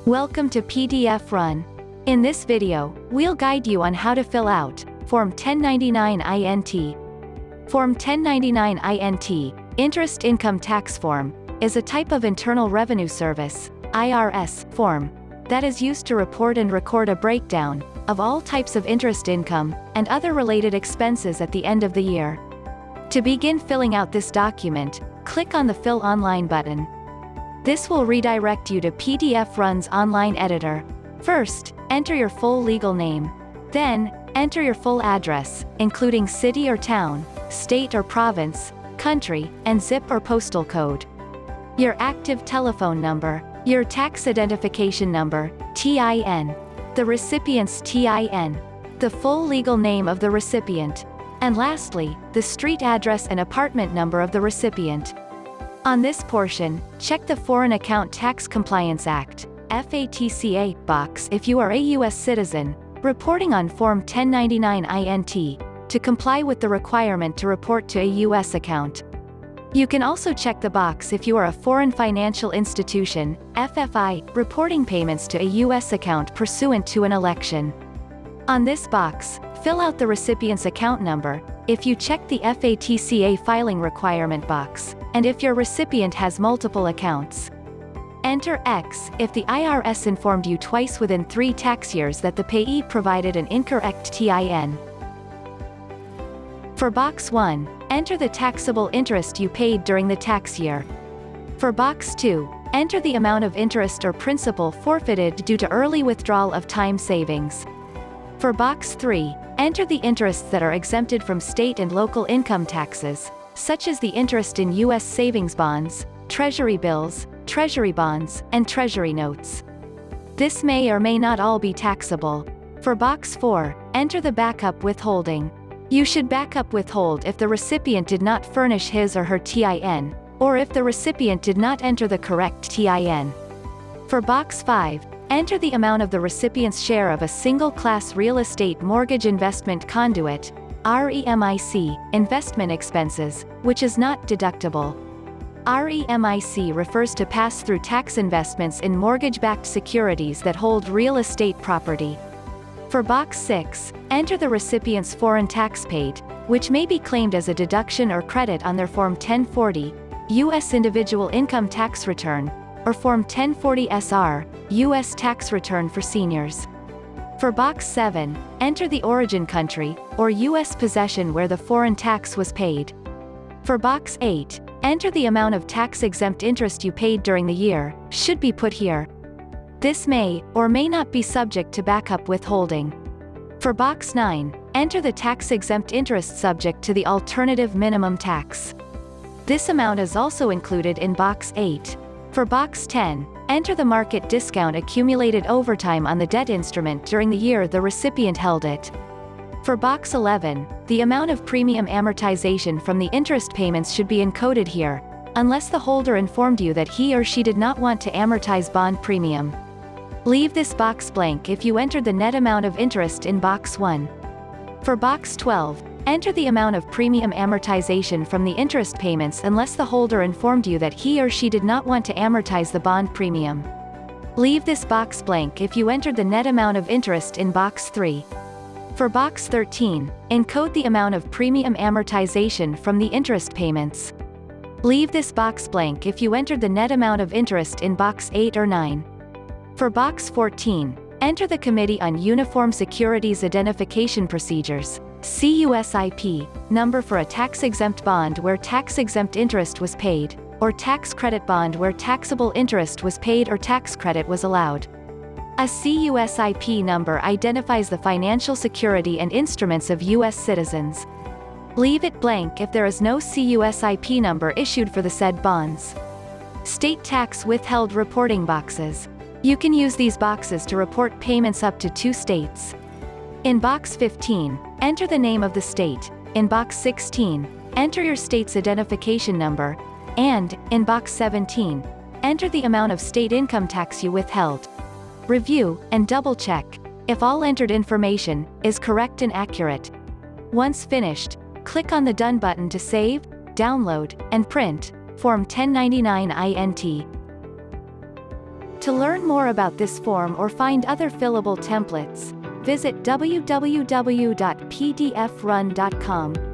Welcome to PDFRun. In this video, we'll guide you on how to fill out Form 1099 INT. Form 1099 INT, Interest Income Tax Form, is a type of Internal Revenue Service (IRS) form that is used to report and record a breakdown of all types of interest income and other related expenses at the end of the year. To begin filling out this document, click on the Fill Online button. This will redirect you to PDFRun's online editor. First, enter your full legal name. Then, enter your full address, including city or town, state or province, country, and zip or postal code. Your active telephone number, your tax identification number, TIN, the recipient's TIN, the full legal name of the recipient, and lastly, the street address and apartment number of the recipient. On this portion, check the Foreign Account Tax Compliance Act (FATCA) box if you are a U.S. citizen, reporting on Form 1099 INT, to comply with the requirement to report to a U.S. account. You can also check the box if you are a foreign financial institution, FFI, reporting payments to a U.S. account pursuant to an election. On this box, fill out the recipient's account number, if you check the FATCA filing requirement box, and if your recipient has multiple accounts. Enter X if the IRS informed you twice within 3 tax years that the payee provided an incorrect TIN. For Box 1, enter the taxable interest you paid during the tax year. For Box 2, enter the amount of interest or principal forfeited due to early withdrawal of time savings. For Box 3, enter the interests that are exempted from state and local income taxes, such as the interest in U.S. savings bonds, treasury bills, treasury bonds, and treasury notes. This may or may not all be taxable. For Box 4, enter the backup withholding. You should backup withhold if the recipient did not furnish his or her TIN, or if the recipient did not enter the correct TIN. For Box 5, enter the amount of the recipient's share of a single-class real estate mortgage investment conduit, REMIC, investment expenses, which is not deductible. REMIC refers to pass-through tax investments in mortgage-backed securities that hold real estate property. For Box 6, enter the recipient's foreign tax paid, which may be claimed as a deduction or credit on their Form 1040, U.S. Individual Income Tax Return, or Form 1040-SR, U.S. Tax Return for Seniors. For Box 7, enter the origin country, or U.S. possession where the foreign tax was paid. For Box 8, enter the amount of tax-exempt interest you paid during the year, should be put here. This may, or may not be subject to backup withholding. For Box 9, enter the tax-exempt interest subject to the alternative minimum tax. This amount is also included in Box 8. For Box 10, enter the market discount accumulated over time on the debt instrument during the year the recipient held it. For Box 11, the amount of premium amortization from the interest payments should be encoded here, unless the holder informed you that he or she did not want to amortize bond premium. Leave this box blank if you entered the net amount of interest in Box 1. For Box 12, enter the amount of premium amortization from the interest payments unless the holder informed you that he or she did not want to amortize the bond premium. Leave this box blank if you entered the net amount of interest in Box 3. For Box 13, encode the amount of premium amortization from the interest payments. Leave this box blank if you entered the net amount of interest in Box 8 or 9. For Box 14, enter the Committee on Uniform Securities Identification Procedures (CUSIP) number for a tax-exempt bond where tax-exempt interest was paid, or tax credit bond where taxable interest was paid or tax credit was allowed. A CUSIP number identifies the financial security and instruments of U.S. citizens. Leave it blank if there is no CUSIP number issued for the said bonds. State tax withheld reporting boxes. You can use these boxes to report payments up to 2 states. In Box 15, enter the name of the state. In Box 16, enter your state's identification number. And, in Box 17, enter the amount of state income tax you withheld. Review, and double-check, if all entered information is correct and accurate. Once finished, click on the Done button to save, download, and print Form 1099 INT. To learn more about this form or find other fillable templates, visit www.pdfrun.com.